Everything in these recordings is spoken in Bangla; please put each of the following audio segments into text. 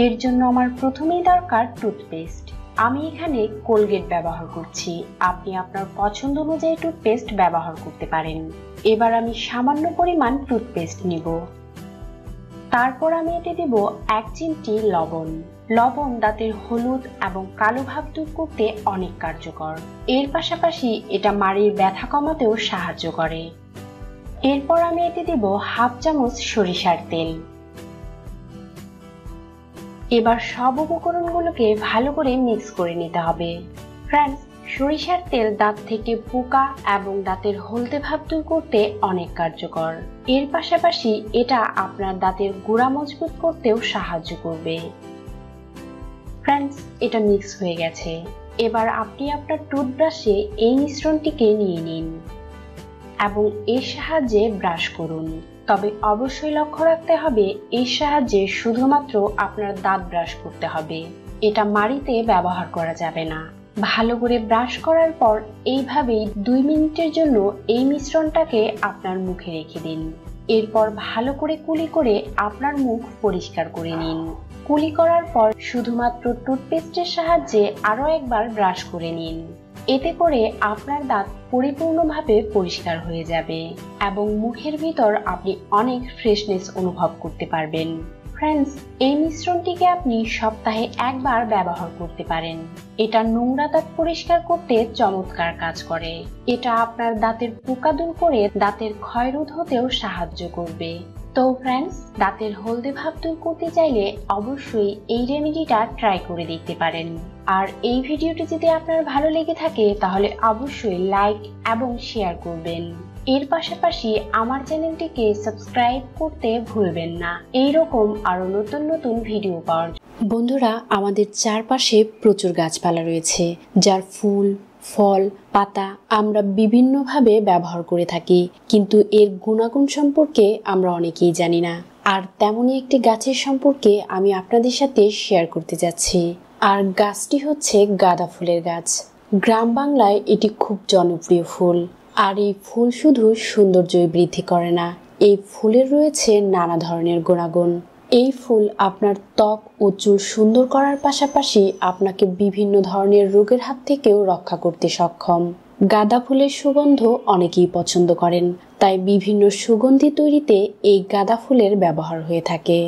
এর জন্য আমার প্রথমেই দরকার টুথপেস্ট। আমি এখানে কোলগেট ব্যবহার করছি, আপনি আপনার পছন্দ অনুযায়ী টুথপেস্ট ব্যবহার করতে পারেন। এবার আমি সামান্য পরিমাণ টুথপেস্ট নিব। তারপর আমি এতে দেব 1 চিমটি লবণ। লবণ দাঁতের হলুদ এবং কালো ভাব দূর করতে অনেক কার্যকর। এর পাশাপাশি এটা মাড়ির ব্যথা কমাতেও সাহায্য করে। এরপর আমি এতে দেব 1/2 চামচ সরিষার তেল। এবার সব উপকরণগুলোকে ভালো করে মিক্স করে নিতে হবে। ফ্রেন্ডস, সরিষার তেল দাঁত থেকে পোকা এবং দাঁতের হলদে ভাব দূর করতে অনেক কার্যকর। এর পাশাপাশি এটা আপনার দাঁতের গোড়া মজবুত করতেও সাহায্য করবে। ফ্রেন্ডস, এটা মিক্স হয়ে গেছে। এবার আপনি আপনার টুথব্রাশে এই মিশ্রণটিকে নিয়ে নিন এবং এর সাহায্যে ব্রাশ করুন। তবে অবশ্যই লক্ষ্য রাখতে হবে এর সাহায্যে শুধুমাত্র আপনার দাঁত ব্রাশ করতে হবে, এটা মাড়িতে ব্যবহার করা যাবে না। ভালো করে ব্রাশ করার পর এইভাবেই 2 মিনিটের জন্য এই মিশ্রণটাকে আপনার মুখে রেখে দিন। এরপর ভালো করে কুলি করে আপনার মুখ পরিষ্কার করে নিন। কুলি করার পর শুধুমাত্র টুথপেস্টের সাহায্যে আরও একবার ব্রাশ করে নিন। এতে করে আপনার দাঁত পরিপূর্ণভাবে পরিষ্কার হয়ে যাবে এবং মুখের ভিতর আপনি অনেক ফ্রেশনেস অনুভব করতে পারবেন। ফ্রেন্ডস, এই মিশ্রণটিকে আপনি সপ্তাহে একবার ব্যবহার করতে পারেন। এটা নোংরা দাঁত পরিষ্কার করতে চমৎকার কাজ করে। এটা আপনার দাঁতের পোকা দূর করে দাঁতের ক্ষয়রোধ হতেও সাহায্য করবে। তো ফ্রেন্ডস, দাঁতের হলদে ভাব দূর করতে চাইলে অবশ্যই এই রেমেডিটা ট্রাই করে দেখতে পারেন। আর এই ভিডিওটি যদি আপনার ভালো লেগে থাকে তাহলে অবশ্যই লাইক এবং শেয়ার করবেন। এর পাশাপাশি আমার চ্যানেলটিকে সাবস্ক্রাইব করতে ভুলবেন না এইরকম আরো নতুন নতুন ভিডিও পাওয়ার জন্য। বন্ধুরা, আমাদের চারপাশে প্রচুর গাছপালা রয়েছে যার ফুল, ফল, পাতা আমরা বিভিন্নভাবে ব্যবহার করে থাকি, কিন্তু এর গুণাগুণ সম্পর্কে আমরা অনেকেই জানি না। আর তেমনই একটি গাছের সম্পর্কে আমি আপনাদের সাথে শেয়ার করতে যাচ্ছি। আর গাছটি হচ্ছে গাঁদা ফুলের গাছ। গ্রাম বাংলায় এটি খুব জনপ্রিয় ফুল। আর এই ফুল শুধু সৌন্দর্যই বৃদ্ধি করে না, এই ফুলের রয়েছে নানা ধরনের গুণাগুণ। এই ফুল আপনার ত্বক ও চুল সুন্দর করার পাশাপাশি আপনাকে বিভিন্ন ধরনের রোগের হাত থেকেও রক্ষা করতে সক্ষম। গাঁদা ফুলের সুগন্ধ অনেকেই পছন্দ করেন, তাই বিভিন্ন সুগন্ধি তৈরিতে এই গাঁদা ফুলের ব্যবহার হয়ে থাকে।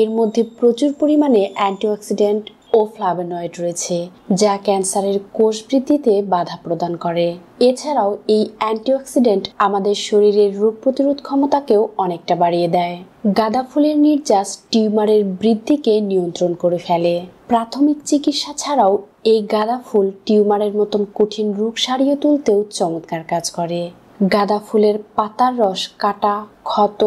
এর মধ্যে প্রচুর পরিমাণে অ্যান্টিঅক্সিডেন্ট ও ফ্লাভোনয়েড রয়েছে, যা ক্যান্সারের কোষ বৃদ্ধিতে বাধা প্রদান করে। এছাড়াও এই অ্যান্টিঅক্সিডেন্ট আমাদের শরীরের রোগ প্রতিরোধ ক্ষমতাকেও অনেকটা বাড়িয়ে দেয়। গাঁদা ফুলের নির্যাস টিউমারের বৃদ্ধিকে নিয়ন্ত্রণ করে ফেলে। প্রাথমিক চিকিৎসা ছাড়াও এই গাঁদা ফুল টিউমারের মতন কঠিন রোগ সারিয়ে তুলতেও চমৎকার কাজ করে। গাঁদা ফুলের পাতার রস কাটা, ক্ষত,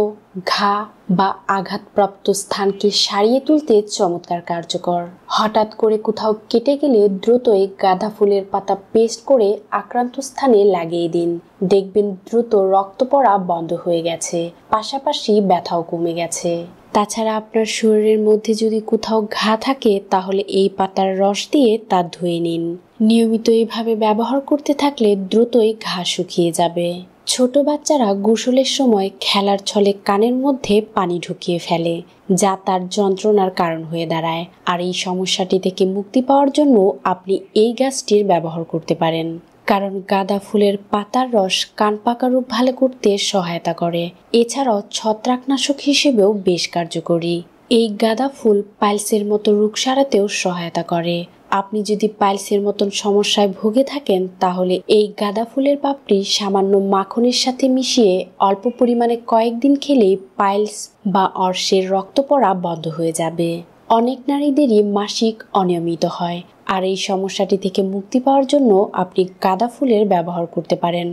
ঘা বা আঘাতপ্রাপ্ত স্থানকে সারিয়ে তুলতে চমৎকার কার্যকর। হঠাৎ করে কোথাও কেটে গেলে দ্রুতই গাঁদা ফুলের পাতা পেস্ট করে আক্রান্ত স্থানে লাগিয়ে দিন। দেখবেন দ্রুত রক্ত পড়া বন্ধ হয়ে গেছে, পাশাপাশি ব্যথাও কমে গেছে। তাছাড়া আপনার শরীরের মধ্যে যদি কোথাও ঘা থাকে তাহলে এই পাতার রস দিয়ে তা ধুয়ে নিন। নিয়মিত এইভাবে ব্যবহার করতে থাকলে দ্রুতই ঘা শুকিয়ে যাবে। ছোট বাচ্চারা গোসলের সময় খেলার ছলে কানের মধ্যে পানি ঢুকিয়ে ফেলে, যা তার যন্ত্রণার কারণ হয়ে দাঁড়ায়। আর এই সমস্যাটি থেকে মুক্তি পাওয়ার জন্য আপনি এই গাছটির ব্যবহার করতে পারেন, কারণ গাঁদা ফুলের পাতার রস কান পাকা রোগ ভালো করতে সহায়তা করে। এছাড়াও ছত্রাকনাশক হিসেবেও বেশ কার্যকরী। এই গাঁদা ফুল পাইলসের মতো রোগ সারাতেও সহায়তা করে। আপনি যদি পাইলসের মতন সমস্যায় ভুগে থাকেন তাহলে এই গাঁদা ফুলের পাপড়ি সামান্য মাখনের সাথে মিশিয়ে অল্প পরিমাণে কয়েকদিন খেলেই পাইলস বা অর্শের রক্ত পড়া বন্ধ হয়ে যাবে। অনেক নারীদেরই মাসিক অনিয়মিত হয়, আর এই সমস্যাটি থেকে মুক্তি পাওয়ার জন্য আপনি গাঁদা ফুলের ব্যবহার করতে পারেন।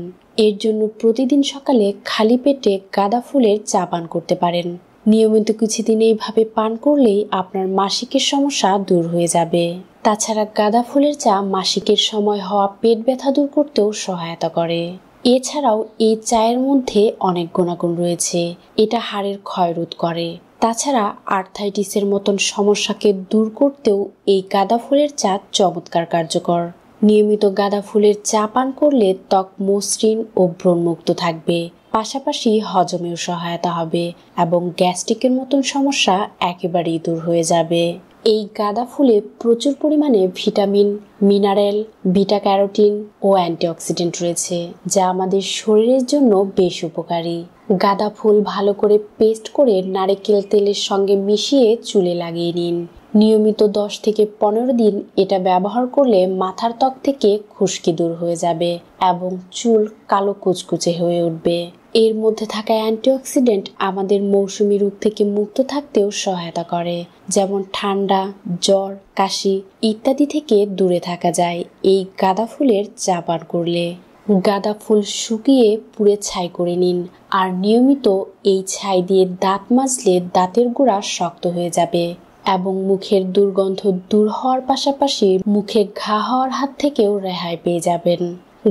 এর জন্য প্রতিদিন সকালে খালি পেটে গাঁদা ফুলের চা পান করতে পারেন। নিয়মিত কিছুদিন এইভাবে পান করলেই আপনার মাসিকের সমস্যা দূর হয়ে যাবে। তাছাড়া গাঁদা ফুলের চা মাসিকের সময় হওয়া পেট ব্যথা দূর করতেও সহায়তা করে। এছাড়াও এই চায়ের মধ্যে অনেক গুণাগুণ রয়েছে। এটা হাড়ের ক্ষয়রোধ করে। তাছাড়া আর্থাইটিসের মতন সমস্যাকে দূর করতেও এই গাঁদা ফুলের চা চমৎকার কার্যকর। নিয়মিত গাঁদা ফুলের চা পান করলে ত্বক মসৃণ ও ব্রণমুক্ত থাকবে, পাশাপাশি হজমেও সহায়তা হবে এবং গ্যাস্ট্রিকের মতন সমস্যা একেবারেই দূর হয়ে যাবে। এই গাঁদা ফুলে প্রচুর পরিমাণে ভিটামিন, মিনারেল, বিটা ক্যারোটিন ও অ্যান্টিঅক্সিডেন্ট রয়েছে, যা আমাদের শরীরের জন্য বেশ উপকারী। গাঁদা ফুল ভালো করে পেস্ট করে নারকেল তেলের সঙ্গে মিশিয়ে চুলে লাগিয়ে নিন। নিয়মিত 10 থেকে 15 দিন এটা ব্যবহার করলে মাথার ত্বক থেকে খুশকি দূর হয়ে যাবে এবং চুল কালো কুচকুচে হয়ে উঠবে। এর মধ্যে থাকা অ্যান্টিঅক্সিডেন্ট আমাদের মৌসুমী রোগ থেকে মুক্ত থাকতেও সহায়তা করে, যেমন ঠান্ডা, জ্বর, কাশি ইত্যাদি থেকে দূরে থাকা যায় এই গাঁদা ফুলের চা পান করলে। গাঁদা ফুল শুকিয়ে পুড়ে ছাই করে নিন আর নিয়মিত এই ছাই দিয়ে দাঁত মাজলে দাঁতের গোড়া শক্ত হয়ে যাবে এবং মুখের দুর্গন্ধ দূর হওয়ার পাশাপাশি মুখে ঘা হওয়ার হাত থেকেও রেহাই পেয়ে যাবেন।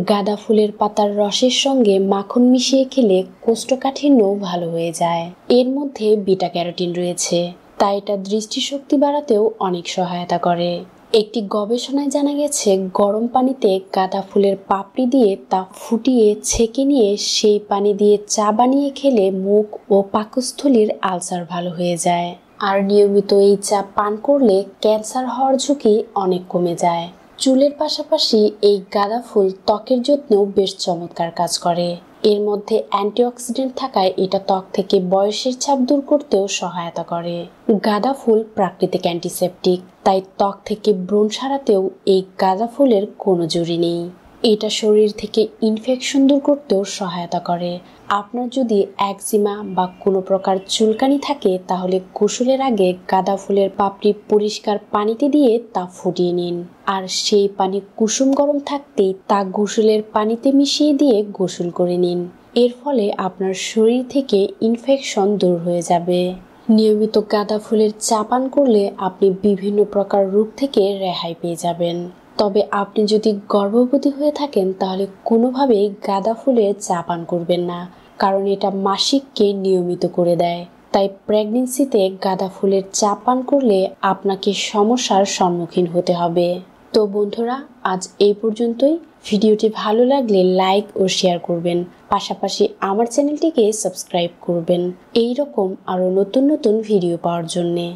গাঁদা ফুলের পাতার রসের সঙ্গে মাখন মিশিয়ে খেলে কোষ্ঠকাঠিন্যও ভালো হয়ে যায়। এর মধ্যে বিটা ক্যারোটিন রয়েছে, তাই এটা দৃষ্টিশক্তি বাড়াতেও অনেক সহায়তা করে। একটি গবেষণায় জানা গেছে গরম পানিতে গাঁদা ফুলের পাপড়ি দিয়ে তা ফুটিয়ে ছেঁকে নিয়ে সেই পানি দিয়ে চা বানিয়ে খেলে মুখ ও পাকস্থলীর আলসার ভালো হয়ে যায়। আর নিয়মিত এই চা পান করলে ক্যান্সার হওয়ার ঝুঁকি অনেক কমে যায়। চুলের পাশাপাশি এই গাঁদা ফুল ত্বকের যত্নেও বেশ চমৎকার কাজ করে। এর মধ্যে অ্যান্টিঅক্সিডেন্ট থাকায় এটা ত্বক থেকে বয়সের ছাপ দূর করতেও সহায়তা করে। গাঁদা ফুল প্রাকৃতিক অ্যান্টিসেপটিক, তাই ত্বক থেকে ব্রণ সারাতেও এই গাঁদা ফুলের কোনো জুড়ি নেই। এটা শরীর থেকে ইনফেকশন দূর করতেও সহায়তা করে। আপনার যদি একজিমা বা কোনো প্রকার চুলকানি থাকে তাহলে গোসলের আগে গাঁদা ফুলের পাপড়ি পরিষ্কার পানিতে দিয়ে তা ফুটিয়ে নিন আর সেই পানি কুসুম গরম থাকতেই তা গোসলের পানিতে মিশিয়ে দিয়ে গোসল করে নিন। এর ফলে আপনার শরীর থেকে ইনফেকশন দূর হয়ে যাবে। নিয়মিত গাঁদা ফুলের চা পান করলে আপনি বিভিন্ন প্রকার রোগ থেকে রেহাই পেয়ে যাবেন। তবে আপনি যদি গর্ভবতী হয়ে থাকেন তাহলে কোনোভাবেই গাঁদা ফুলের চা পান করবেন না, কারণ এটা মাসিককে নিয়মিত করে দেয়। তাই প্রেগন্যান্সিতে গাঁদা ফুলের চা পান করলে আপনাকে সমস্যার সম্মুখীন হতে হবে। তো বন্ধুরা, আজ এই পর্যন্তই। ভিডিওটি ভালো লাগলে লাইক ও শেয়ার করবেন, পাশাপাশি আমার চ্যানেলটিকে সাবস্ক্রাইব করবেন এই রকম আরও নতুন নতুন ভিডিও পাওয়ার জন্যে।